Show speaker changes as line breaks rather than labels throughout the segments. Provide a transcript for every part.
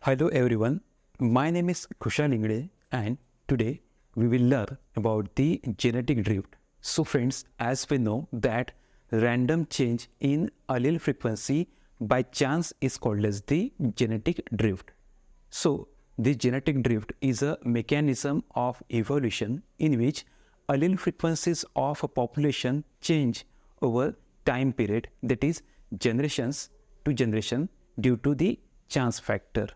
Hello everyone, my name is Kushal Ingde and today we will learn about the genetic drift. So friends, as we know that random change in allele frequency by chance is called as the genetic drift. So the genetic drift is a mechanism of evolution in which allele frequencies of a population change over time period, that is generations to generation, due to the chance factor.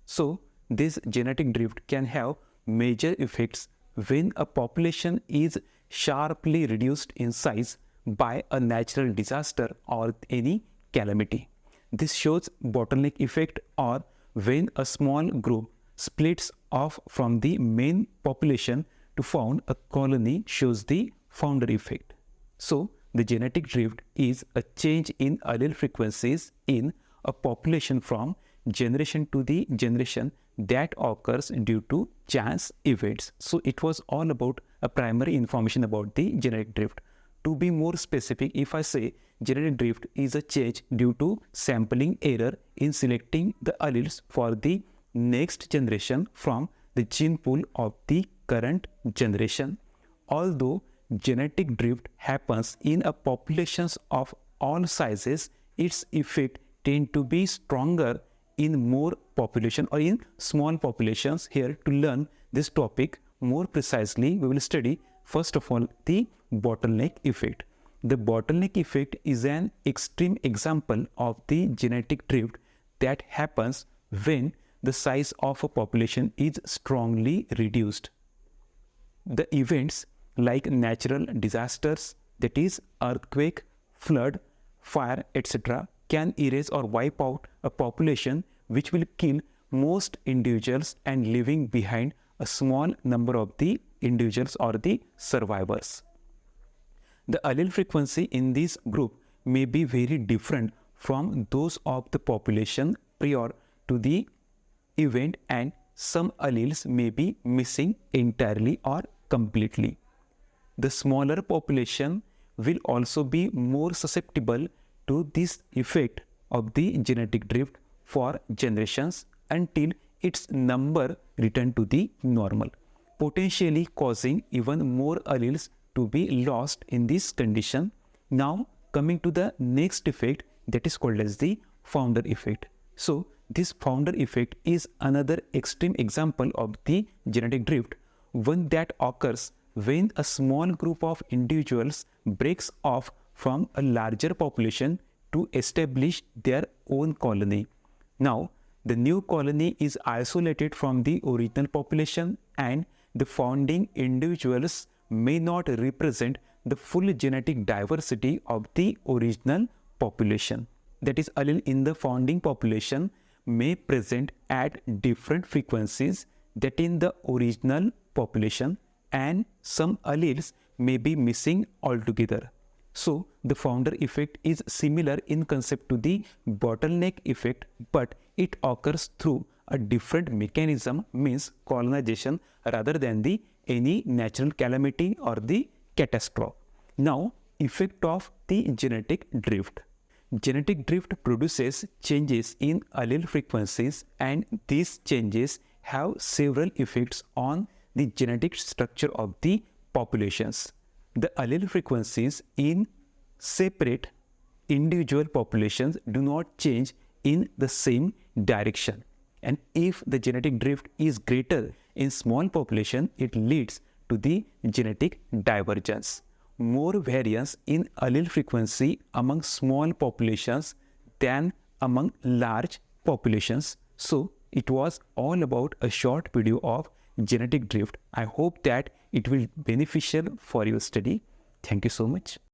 So this genetic drift can have major effects when a population is sharply reduced in size by a natural disaster or any calamity. This shows bottleneck effect, or when a small group splits off from the main population to found a colony, shows the founder effect. So the genetic drift is a change in allele frequencies in a population from generation to the generation that occurs due to chance events. So it was all about a primary information about the genetic drift. To be more specific, if I say genetic drift is a change due to sampling error in selecting the alleles for the next generation from the gene pool of the current generation. Although genetic drift happens in a populations of all sizes, its effect tend to be stronger in more population or in small populations. Here, to learn this topic more precisely, we will study first of all the bottleneck effect. The bottleneck effect is an extreme example of the genetic drift that happens when the size of a population is strongly reduced. The events like natural disasters, that is earthquake, flood, fire, etc., can erase or wipe out a population, which will kill most individuals and leaving behind a small number of the individuals or the survivors. The allele frequency in this group may be very different from those of the population prior to the event, and some alleles may be missing entirely or completely. The smaller population will also be more susceptible to this effect of the genetic drift for generations until its number return to the normal, potentially causing even more alleles to be lost in this condition. Now coming to the next effect, that is called as the founder effect. So this founder effect is another extreme example of the genetic drift, one that occurs when a small group of individuals breaks off from a larger population to establish their own colony. Now, the new colony is isolated from the original population, and the founding individuals may not represent the full genetic diversity of the original population. That is, allele in the founding population may present at different frequencies that in the original population, and some alleles may be missing altogether. So the founder effect is similar in concept to the bottleneck effect, but it occurs through a different mechanism, means colonization, rather than the any natural calamity or the catastrophe. Now, effect of the genetic drift. Genetic drift produces changes in allele frequencies, and these changes have several effects on the genetic structure of the populations. The allele frequencies in separate individual populations do not change in the same direction, and if the genetic drift is greater in small population, it leads to the genetic divergence. More variance in allele frequency among small populations than among large populations. So it was all about a short video of genetic drift. I hope that it will be beneficial for your study. Thank you so much.